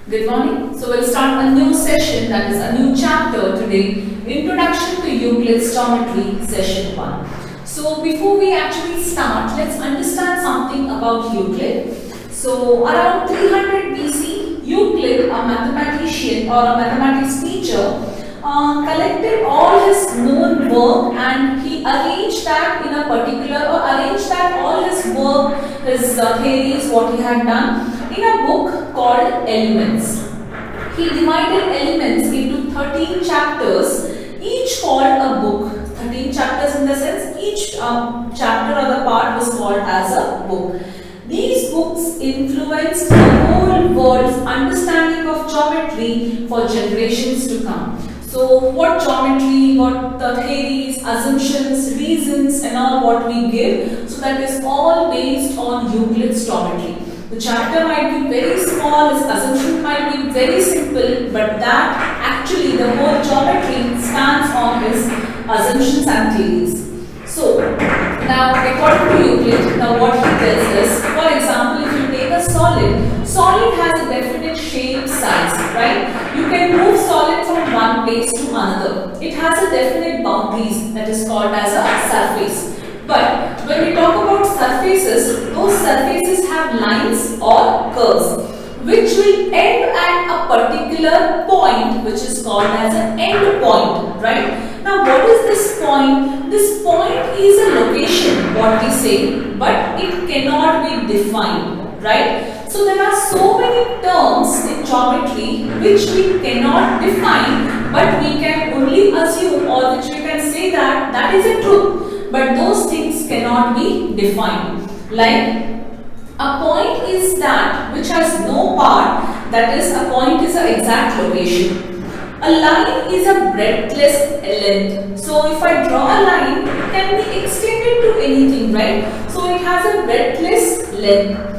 Good morning. So we'll start a new session, that is a new chapter today, Introduction to Euclid's Geometry, Session 1. So before we actually start, let's understand something about Euclid. So around 300 BC, Euclid, a mathematician or a mathematics teacher, collected all his known work and he arranged that in a particular, or arranged that all his work, his theories, what he had done in a book called Elements. He divided Elements into 13 chapters, each called a book. 13 chapters in the sense each chapter or the part was called as a book. These books influenced the whole world's understanding of geometry for generations to come. So what geometry, what the theories, assumptions, reasons and all what we give, so that is all based on Euclid's geometry. The chapter might be very small, his assumption might be very simple, but that actually the whole geometry stands on his assumptions and theories. So now according to Euclid, now what he tells is, for example, if you take a solid has a definite shape, size, right? You can move solid from one place to another. It has a definite boundaries that is called as a surface. But when we talk about surfaces, those surfaces have lines or curves which will end at a particular point which is called as an end point, right? Now what is this point? This point is a location, what we say, but it cannot be defined, right? So there are so many terms in geometry which we cannot define, but we can only assume, or which we can say that that is a truth. But those things cannot be defined. Like a point is that which has no part, that is a point is an exact location. A line is a breadthless length. So if I draw a line, it can be extended to anything, right? So it has a breadthless length.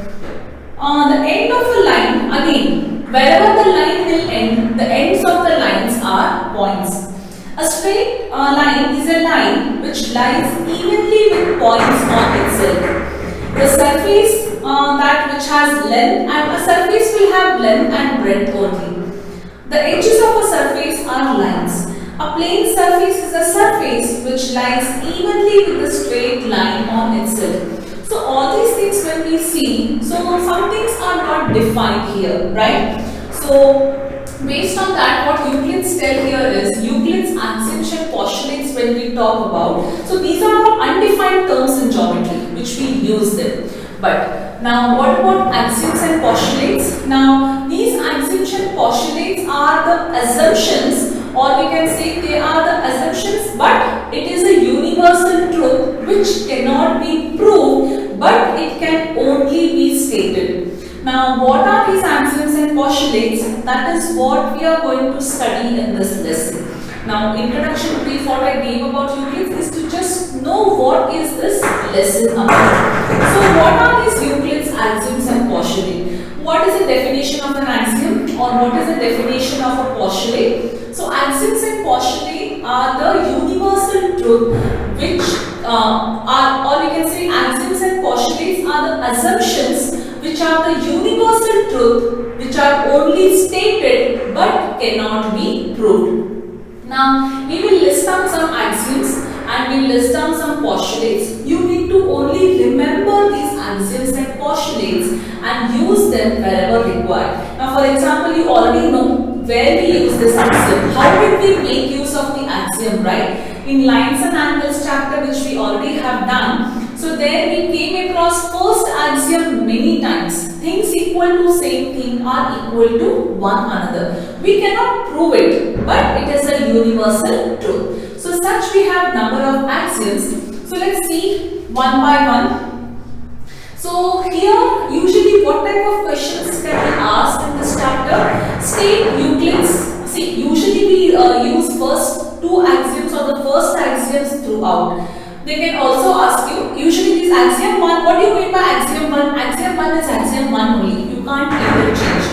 The end of a line, again, wherever the line will end, the ends of the lines are points. A straight line is a line which lies evenly with points on itself. The surface that which has length, and a surface will have length and breadth only. The edges of a surface are lines. A plane surface is a surface which lies evenly with a straight line on itself. So all these things when we see, so some things are not defined here, right? So based on that, what Euclid's tell here is Euclid's axioms and postulates when we talk about. So these are all undefined terms in geometry which we use them. But now what about axioms and postulates? Now these axioms and postulates are the assumptions, or we can say they are the assumptions, but it is a universal truth which cannot be proved, but it can only be stated. Now, what are these axioms and postulates? That is what we are going to study in this lesson. Now, introduction brief what I gave about Euclid is to just know what is this lesson about. So, what are these Euclid's axioms and postulates? What is the definition of an axiom, or what is the definition of a postulate? So, axioms and postulates are the universal truth which are, or we can say axioms and postulates are the assumptions which are the universal truth which are only stated but cannot be proved. Now we will list down some axioms and we will list down some postulates. You need to only remember these axioms and postulates and use them wherever required. Now for example, you already know where we use this axiom. How did we make use of the axiom, right? In lines and angles chapter which we already have done. So there we came across first axiom many times. Things equal to same thing are equal to one another. We cannot prove it, but it is a universal truth. So such we have number of axioms. So let's see one by one. So here usually what type of questions can be asked in this chapter? State Euclid's. See, usually we use first two axioms or the first axioms throughout. They can also ask you, usually this axiom 1, what do you mean by axiom 1? Axiom 1 is axiom 1 only, you can't interchange.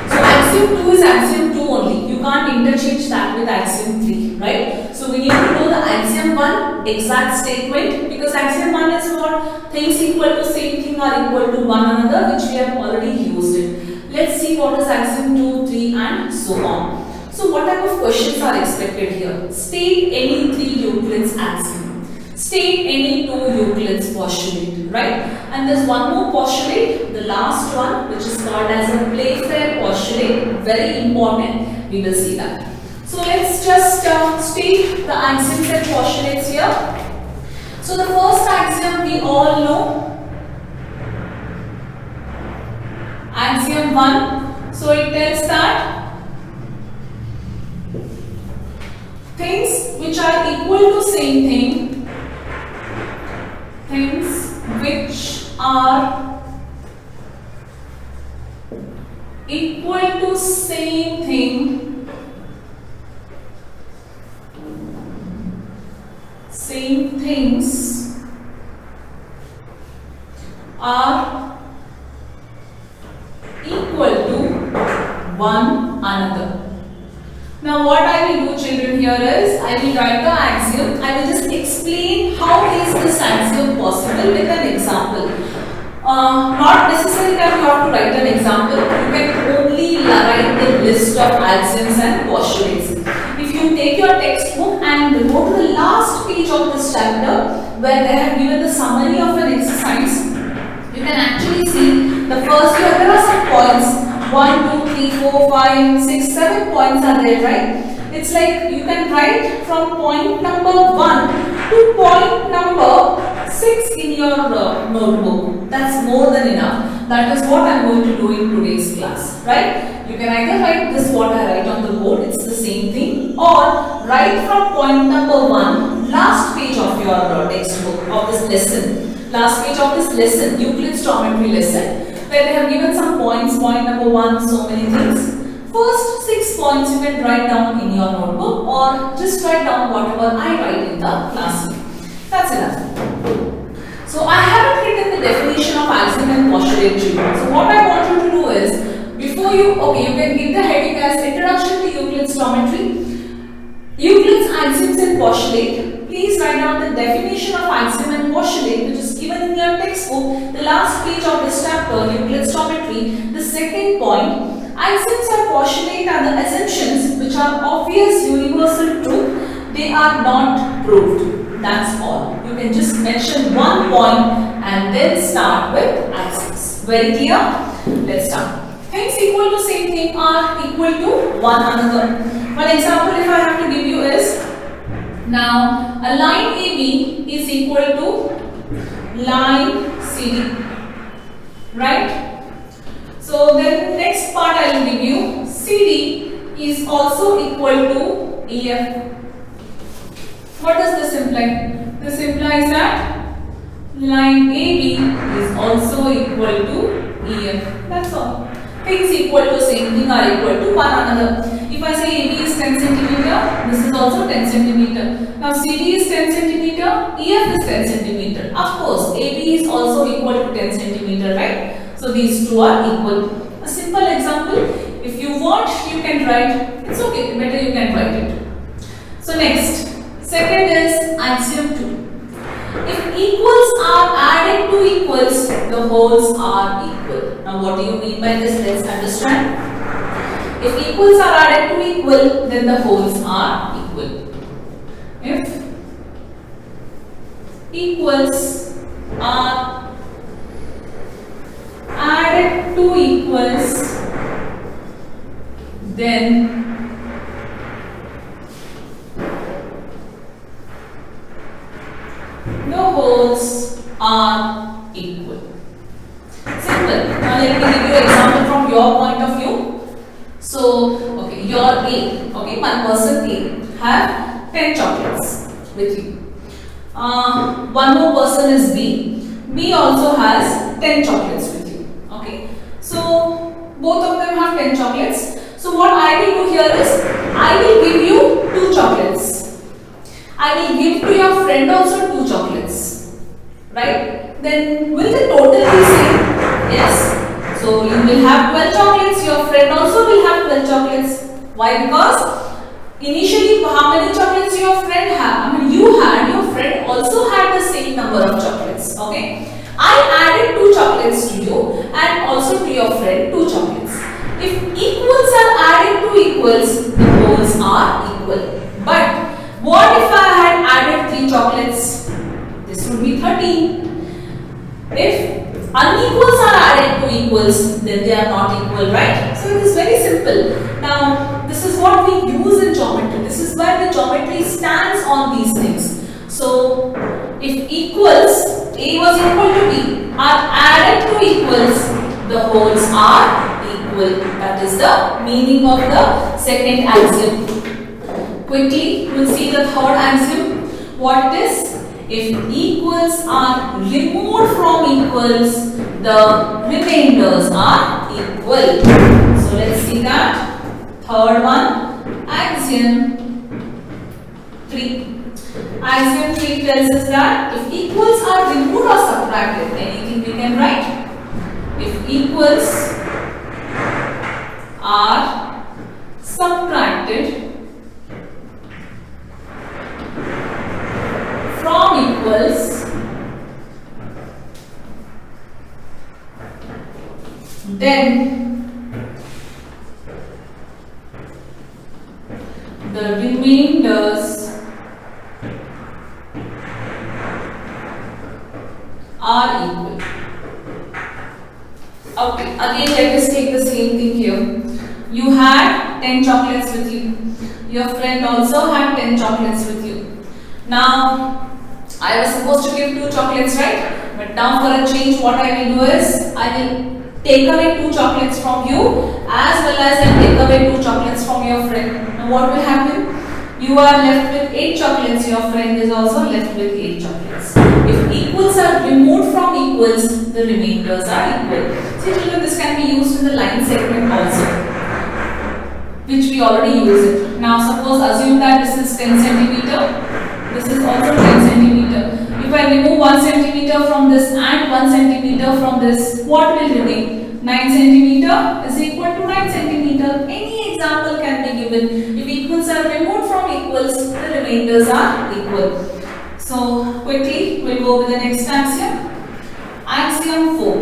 So axiom 2 is axiom 2 only, you can't interchange that with axiom 3, right? So we need to know the axiom 1 exact statement, because axiom 1 is what? Things equal to same thing are equal to one another, which we have already used it. Let's see what is axiom 2, 3 and so on. So what type of questions are expected here? State any 3 Euclid's axiom. State any 2 Euclid's postulate, right? And there's one more postulate, the last one, which is called as a Playfair postulate. Very important. We will see that. So let's just state the axioms and postulates here. So the first axiom we all know. Axiom 1. So it tells that things which are equal to same thing, things which are equal to same thing, same things are equal to one another. Now what I will do, children, here is I will write the axiom. I will just explain how is this axiom possible with an example. Not necessary that you have to write an example. You can only write the list of axioms and postulates. If you take your textbook and go to the last page of this chapter where they have given the summary of an exercise, you can actually see the first here there are some points. 1, 2, 3, 4, 5, 6, 7 points are there, right? It's like you can write from point number 1 to point number 6 in your notebook. That's more than enough. That is what I am going to do in today's class, right? You can either write this what I write on the board, it's the same thing, or write from point number 1, last page of your textbook of this lesson. Last page of this lesson, Euclid's geometry lesson, where they have given some points, point number 1, so many things. First 6 points you can write down in your notebook or just write down whatever I write in the classroom. That's enough. So I haven't written the definition of axiom and postulate, children. So what I want you to do is, before you can give the heading as Introduction to Euclid's Geometry, Euclid's axioms and postulate. Please write down the definition of axiom and postulate, which is given in your textbook, the last page of this chapter, Euclid's Geometry. The second point, axioms and postulate are the assumptions which are obvious universal truth. They are not proved. That's all. You can just mention one point and then start with axioms. Very clear? Let's start. Things equal to same thing are equal to one another. One example if I have to give you is, now a line AB is equal to line CD, right? So then next part I will give you, CD is also equal to EF. What does this imply? This implies that line AB is also equal to EF. That's all. Things equal to same thing are equal to one another. If I say AB is 10 cm, this is also 10 cm. Now CD is 10 cm, EF is 10 cm. Of course, AB is also equal to 10 cm, right? So these two are equal. A simple example, if you want, you can write. It's okay, better you can write it. So next, second is axiom 2. If equals are added to equals, the wholes are equal. Now what do you mean by this? Let's understand. If equals are added to equal, then the wholes are equal. If equals are added to equals, then the wholes are equal. Simple. Now let me give you an example from your point of view. So, okay, your A, okay, one person A have 10 chocolates with you. One more person is B. B also has 10 chocolates with you. Okay. So, both of them have 10 chocolates. So, what I will do here is, I will give you 2 chocolates. I will give to your friend also 2 chocolates. Right? Then, will the total be same? Yes. So, you will have 12 chocolates, your friend also will have 12 chocolates. Why? Because initially, how many chocolates your friend had? You had, your friend also had the same number of chocolates. Okay. I added 2 chocolates to you and also to your friend 2 chocolates. equals, the wholes are equal. But what if I had added 3 chocolates? This would be 13. If unequals are added to equals, then they are not equal, right? So it is very simple. Now, this is what we use in geometry. This is where the geometry stands on these things. So, if equals, A was equal to B, are added to equals, the wholes are equal. That is the meaning of the second axiom. Quickly, we will see the third axiom. What it is? If equals are removed from equals, the remainders are equal. So let's see that. Third one, axiom 3. Axiom 3 tells us that if equals are removed or subtracted, anything we can write. If equals are subtracted from equals, then the remainders are equal. Okay, again let us take the same thing here. You had 10 chocolates with you. Your friend also had 10 chocolates with you. Now, I was supposed to give 2 chocolates, right? But now for a change, what I will do is, I will take away 2 chocolates from you as well as I take away 2 chocolates from your friend. Now what will happen? You are left with 8 chocolates, your friend is also left with 8 chocolates. If equals are removed from equals, the remainders are equal. See children, this can be used in the line segment also, which we already use it. Now suppose assume that this is 10 centimeter. This is also 10 centimeter. If I remove 1 centimeter from this and 1 centimeter from this, what will remain? 9 centimeter is equal to 9 centimeter. Any example can be given. If equals are removed from equals, the remainders are equal. So quickly, we'll go with the next axiom. Axiom 4.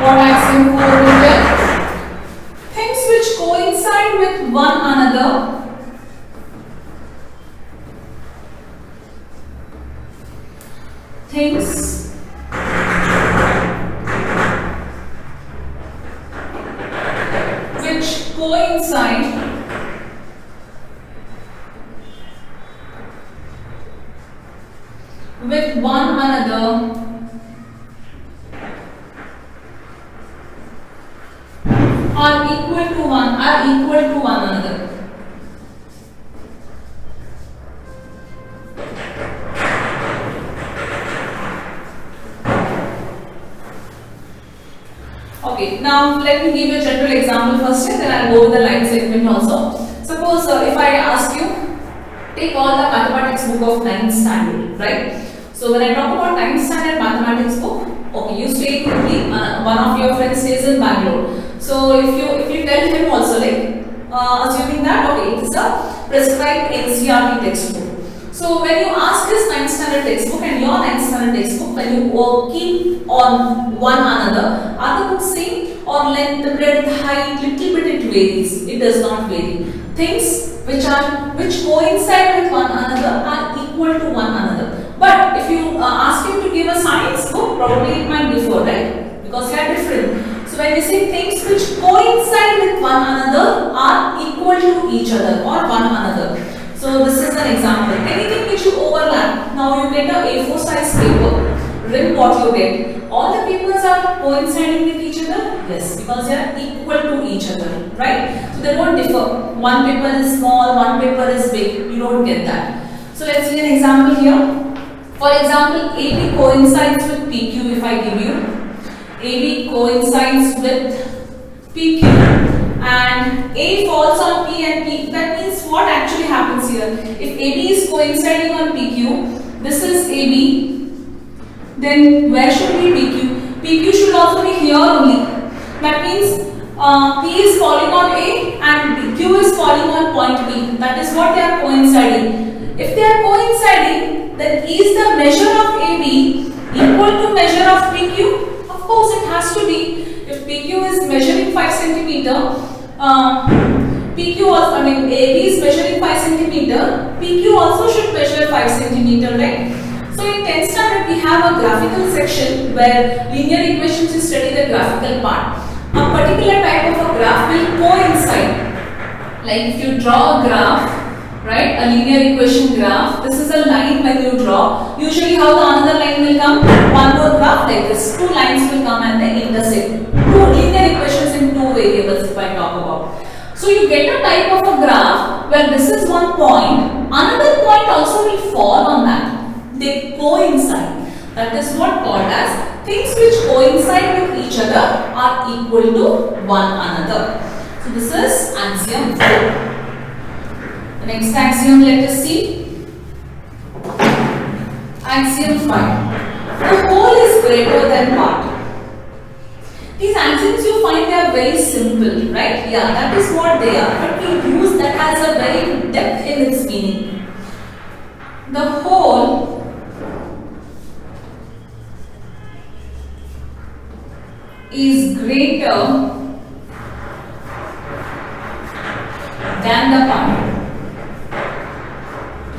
What axiom 4 will tell? Things which coincide with one another things which coincide with one another are equal to one another. Okay, now let me give you a general example first and then I'll go with the line segment also. Suppose if I ask you, take all the mathematics book of 9th standard, right? So when I talk about 9th standard mathematics book, okay, you stay with me, one of your friends stays in Bangalore. So if you tell him also, like assuming that okay, it is a prescribed NCERT textbook. So when you ask his 9th standard textbook and your 9th standard textbook, when you keep on one another, are the books same or length, breadth, height, little bit it varies? It does not vary. Things which coincide with one another are equal to one another. But if you ask him to give a science book, probably it might differ, right? Because they are different. So when we say things which coincide with one another are equal to each other or one another. So this is an example. Anything which you overlap. Now you get a A4 size paper. Then what you get? All the papers are coinciding with each other? Yes, because they are equal to each other, right? So they don't differ. One paper is small, one paper is big. You don't get that. So let's see an example here. For example, AB coincides with PQ if I give you. AB coincides with PQ and A falls on P and P. That means what actually happens here? If AB is coinciding on PQ, this is AB, then where should be PQ? PQ should also be here only. That means P is falling on A and Q is falling on point B. That is what they are coinciding. If they are coinciding, then is the measure of AB equal to measure of PQ? Of course it has to be. If PQ is measuring 5 centimeter. PQ also, I mean AB is measuring 5 centimeter. PQ also should measure 5 centimeter, right? So in 10th standard we have a graphical section where linear equations, you study the graphical part. A particular type of a graph will coincide. Like if you draw a graph, right, a linear equation graph, this is a line when you draw. Usually how the another line will come? One more graph like this. Two lines will come and they intersect. Two linear equations in two variables if I talk about. So you get a type of a graph where this is one point, another point also will fall on that. They coincide. That is what called as things which coincide with each other are equal to one another. So this is axiom 4. The next axiom, let us see. Axiom 5. The whole is greater than part. These axioms you find they are very simple, right? Yeah, that is what they are. But we use that has a very depth in its meaning. The whole is greater than the part.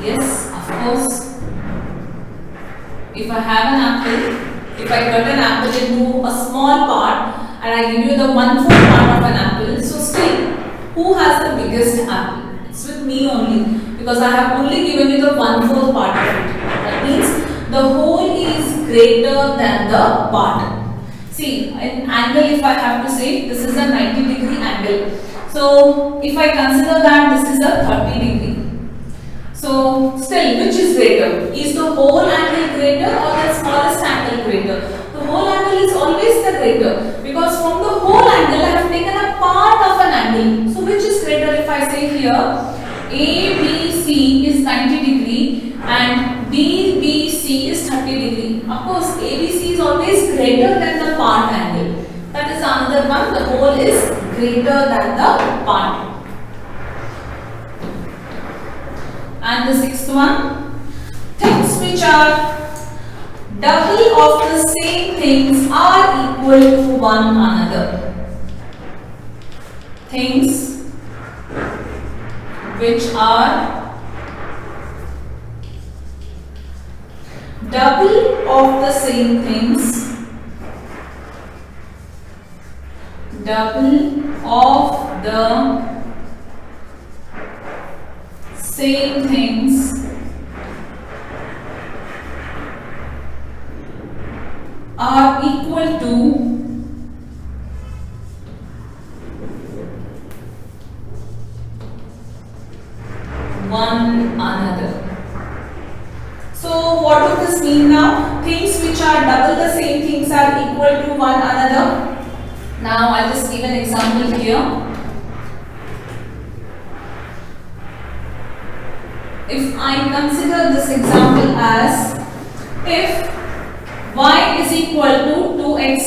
Yes, of course. If I have an apple, if I cut an apple into a small part and I give you the 1/4 part of an apple, so still, who has the biggest apple? It's with me only, because I have only given you the 1/4 part of it. That means the whole is greater than the part. See, in angle, if I have to say, this is a 90-degree angle. So, if I consider that this is a 30-degree. So, still, which is greater? Is the whole angle greater or the smallest angle greater? The whole angle is always the greater, because from the whole angle I have taken a part of an angle. So, which is greater? If I say here, ABC is 90-degree and BBC is 30-degree. Of course, ABC is always greater than the part angle. That is another one. The whole is greater than the part. And the sixth one, things which are double of the same things are equal to one another. Things which are double of the same things, double of the same things are equal to one another. So what does this mean now? Things which are double the same things are equal to one another. Now I'll just give an example here. If I consider this example as, if y is equal to 2x,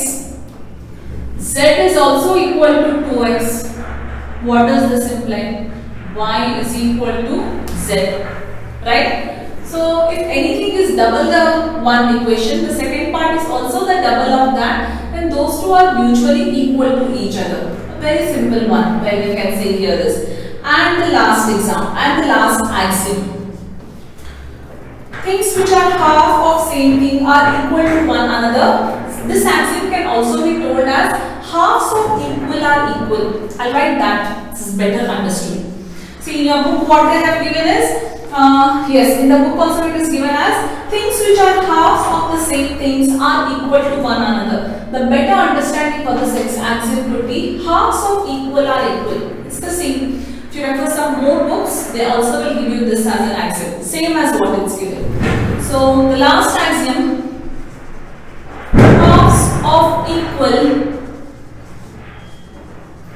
z is also equal to 2x, what does this imply? Y is equal to z, right? So if anything is double the one equation, the second part is also the double of that, then those two are mutually equal to each other. A very simple one where we can say here this. And the last example, and the last axiom. Things which are half of same thing are equal to one another. This axiom can also be told as halves of equal are equal. I'll write that. This is better understood. See, in your book what they have given is, yes, in the book also it is given as things which are halves of the same things are equal to one another. The better understanding for this axiom would be halves of equal are equal. It's the same. If you refer some more books, they also will give you this as an axiom, same as what it's given. So the last axiom, halves of equal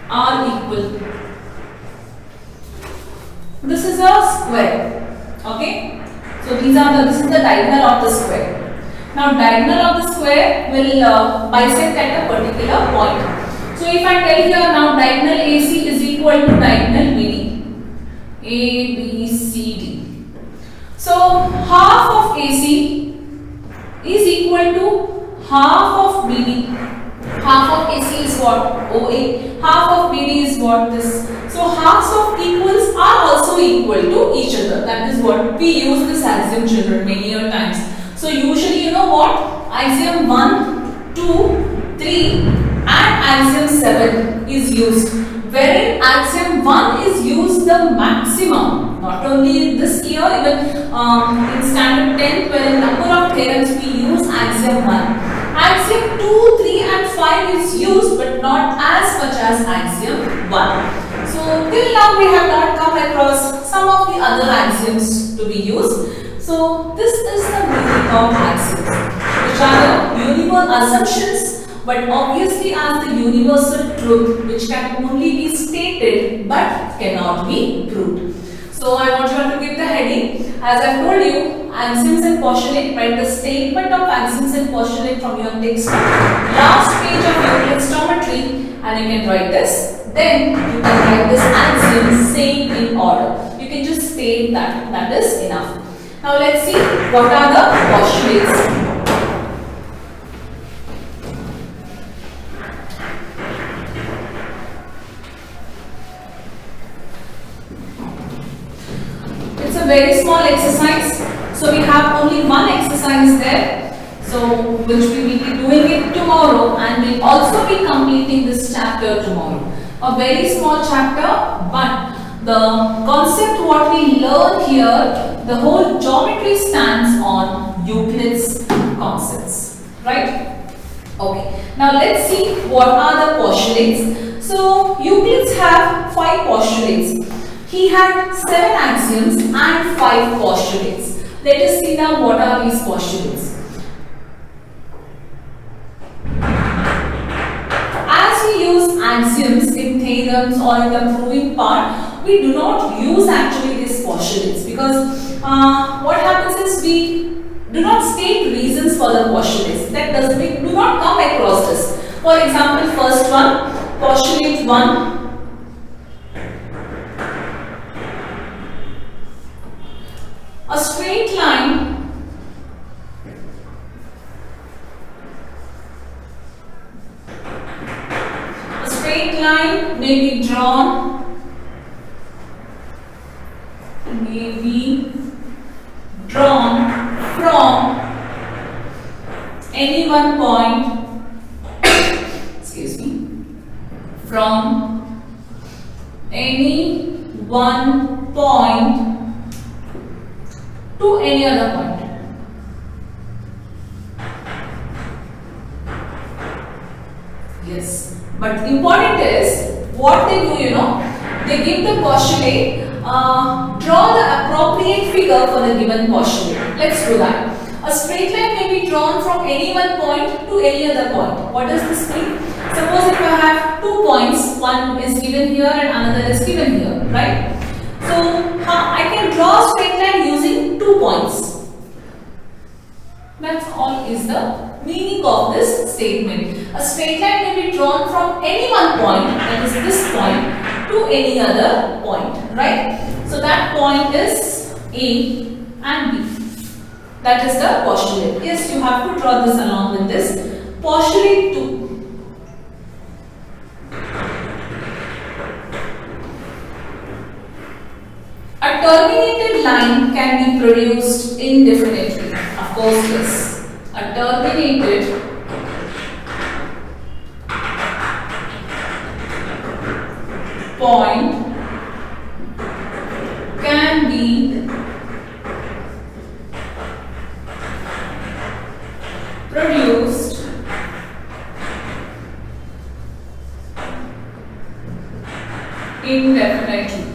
are equal. This is a square, okay? So this is the diagonal of the square. Now diagonal of the square will bisect at a particular point. So if I tell here now diagonal AC is equal to diagonal BD, A, B, C, D. So half of AC is equal to half of BD. half of AC is what? OA. Half of BD is what? This. So halves of equals are also equal to each other. That is what we use this axiom, children, many a times. So usually you know what? Axiom 1, 2, 3 and axiom 7 is used. Wherein axiom 1 is used the maximum. Not only this year, even in standard 10th, where a number of theorems we use axiom 1. Axiom 2, 3 and 5 is used but not as much as axiom 1. So till now we have not come across some of the other axioms to be used. So this is the meaning of axioms, which are the universal assumptions but obviously as the universal truth which can only be stated but cannot be proved. So I want you all to give the heading. As I told you, axioms and postulate, write the statement of axioms and postulate from your text. Last page of Euclid's geometry and you can write this. Then you can write this axiom same in order. You can just state that. That is enough. Now let's see what are the postulates. It's a very small exercise. So we have only one exercise there. So which we will be doing it tomorrow and we'll also be completing this chapter tomorrow. A very small chapter, but the concept what we learn here, the whole geometry stands on Euclid's concepts, right? Okay. Now let's see what are the postulates. So Euclid's have 5 postulates. He had 7 axioms and 5 postulates. Let us see now what are these postulates. As we use axioms in theorems or in the proving part, we do not use actually these postulates because what happens is we do not state reasons for the postulates. That doesn't mean we do not come across this. For example, first one, postulate 1. A straight line may be drawn from any one point excuse me, from any one point to any other point. Yes, but important is what they do, they give the postulate, draw the appropriate figure for the given postulate. Let's do that. A straight line may be drawn from any one point to any other point. What does this mean? Suppose if I have 2 points, one is given here and another is given here, right? So I can draw a straight line using 2 points. That's all is the meaning of this statement. A straight line may be drawn from any one point, that is this point, to any other point, right? So that point is A and B. That is the postulate. Yes, you have to draw this along with this. Postulate 2. A terminated line can be produced indefinitely. Of course, yes. A terminated point can be produced indefinitely.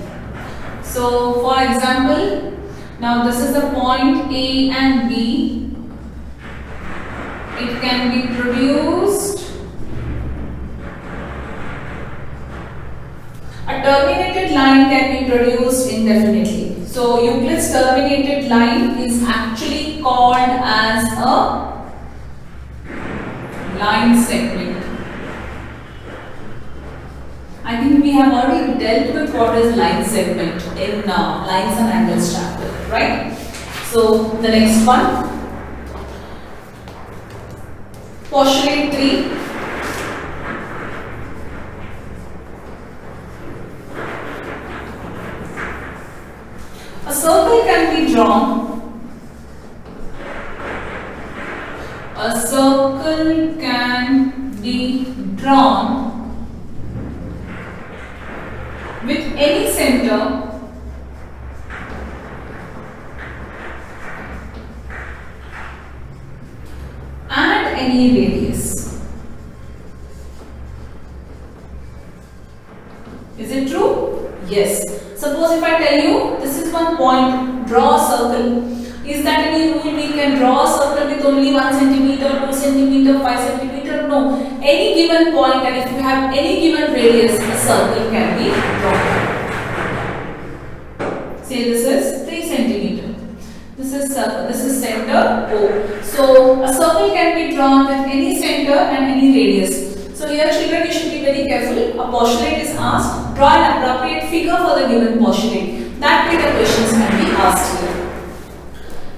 So, for example, now this is the point A and B. It can be produced. A terminated line can be produced indefinitely. So, Euclid's terminated line is actually called as a line segment. I think we have already dealt with what is line segment in lines and angles chapter, right? So, the next one, postulate 3. circle can be drawn. A circle can be drawn with any center and any radius. Is it true? Yes. Suppose if I tell you this is one point, draw a circle. Is that any rule we can draw a circle with only 1 centimeter, 2 centimeter, 5 centimeter? No. Any given point, and if you have any given radius, a circle can be drawn. Say this is 3 centimeter. This is circle. This is center O. So a circle can be drawn with any center and any radius. So here children, you should be very careful. A postulate is asked. Draw an appropriate figure for the given postulate. That way the questions can be asked here.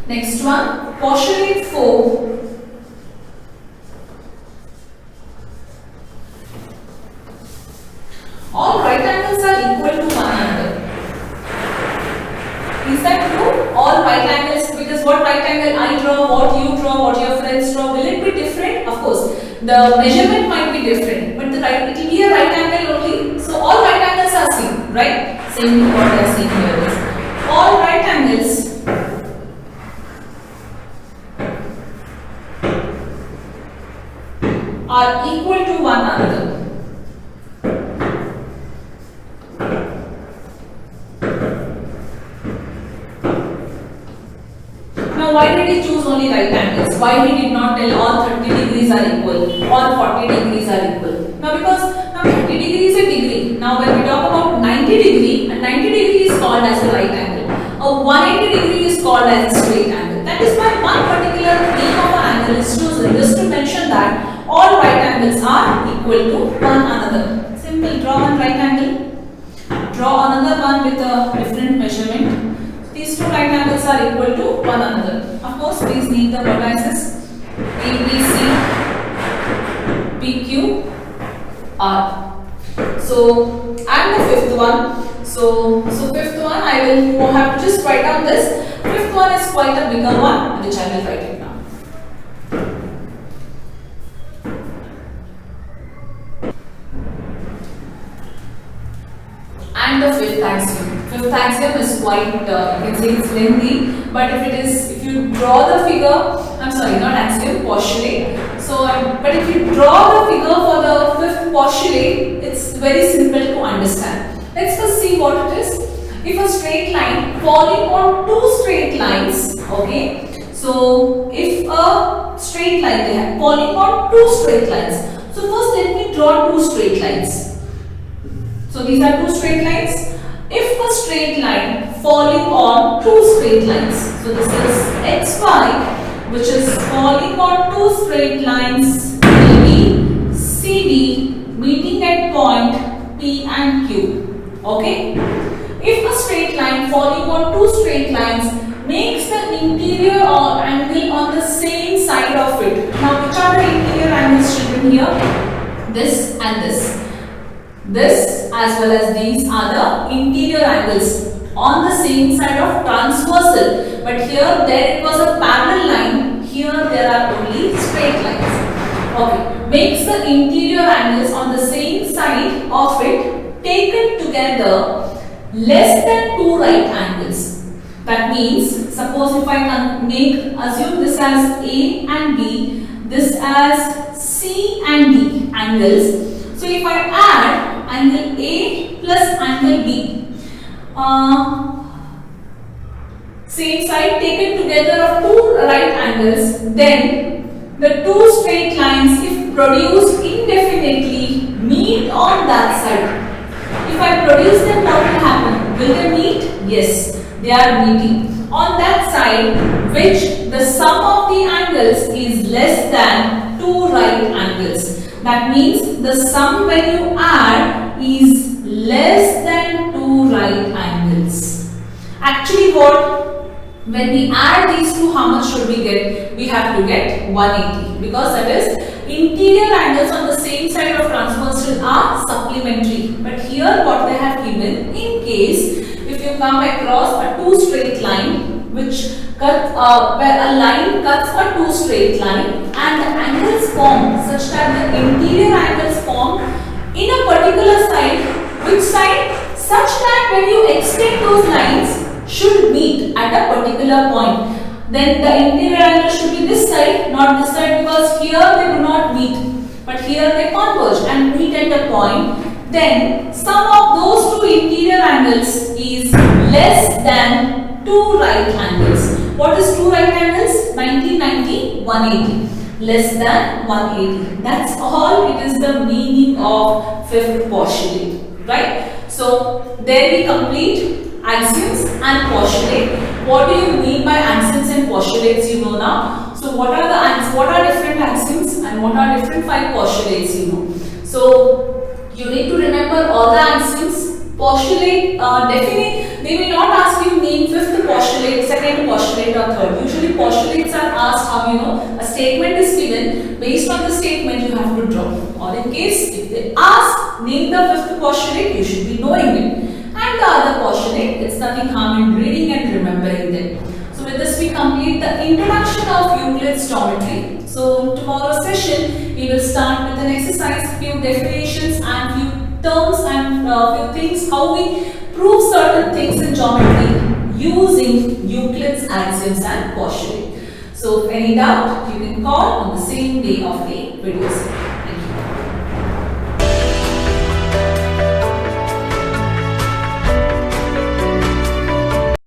Next one, postulate 4. All right angles are equal to one another. Is that true? All right angles, because what right angle I draw, what you draw, what your friends draw, will it be different? Of course, the measurement might be different, but the right, it will be a right angle only. So all right angles are same, right? Same what I are seeing here is all right angles are equal to one another. Now why did he choose only right angles? Why he did not tell all 30 degrees are equal, all 40 degrees are equal? Now because now 30 degree is a degree. Now when we talk about 90 degree, a 90 degree is called as a right angle. A 180 degree is called as a straight angle. That is why one particular name of an angle is chosen, just to mention that all right angles are equal to one another. Simple, draw one right angle, draw another one with a different measurement. These two right angles are equal to one another. Of course, please need the vertices ABC, PQ, R. So, and the fifth one. So fifth one, I will have to just write down this. Fifth one is quite a bigger one, which I will write it down. And the fifth axiom. Fifth axiom is quite, you can say it's lengthy, but if you draw the figure, I'm sorry, not axiom, postulate. So, but if you draw the figure for the fifth postulate, it's very simple to understand. Let's first see what it is. If a straight line falling on two straight lines, okay. So, if a straight line they have falling on two straight lines. So first let me draw two straight lines. So these are two straight lines. If a straight line falling on two straight lines, so this is xy, which is falling on two straight lines, will be CD meeting at point P and Q. Okay. If a straight line falling on two straight lines makes the interior or angle on the same side of it. Now, which are the interior angles, children, here? This and this. This as well as these are the interior angles on the same side of transversal. But here there it was a parallel line. Here there are only straight lines. Okay. Makes the interior angles on the same side of it taken together less than two right angles. That means, suppose if I can assume this as A and B, this as C and D angles. So if I add angle A plus angle B, same side taken together of two right angles, then the two straight lines, if produced indefinitely, meet on that side. If I produce them, what will happen? Will they meet? Yes, they are meeting. On that side, which the sum of the angles is less than two right angles. That means the sum when you add is less than two right angles. Actually what? When we add these two, how much should we get? We have to get 180, because that is interior angles on the same side of transversal are supplementary. But here what they have given, in case if if you come across a two straight line which cut where a line cuts a two straight line and the angles formed such that the interior angles formed in a particular side, which side? Such that when you extend those lines should meet at a particular point. Then the interior angle should be this side, not this side, because here they do not meet, but here they converge and meet at a point. Then sum of those two interior angles is less than two right angles. What is two right angles? 90, 90, 180. Less than 180. That's all. It is the meaning of fifth postulate, right? So there we complete axioms and postulate. What do you mean by axioms and postulates? You know now. So what are different axioms and what are different five postulates? You know. So you need to remember all the axioms. Postulate definitely they will not ask you name fifth postulate, second postulate or third. Usually postulates are asked how you know a statement is given, based on the statement you have to draw. Or in case if they ask name the fifth postulate, you should be knowing it. And the other postulate, it's nothing harm in reading and remembering them. So with this we complete the introduction of Euclid's geometry. So tomorrow's session we will start with an exercise, few definitions and few terms and few things, how we prove certain things in geometry using Euclid's axioms and postulate. So if any doubt, you can call on the same day of the video.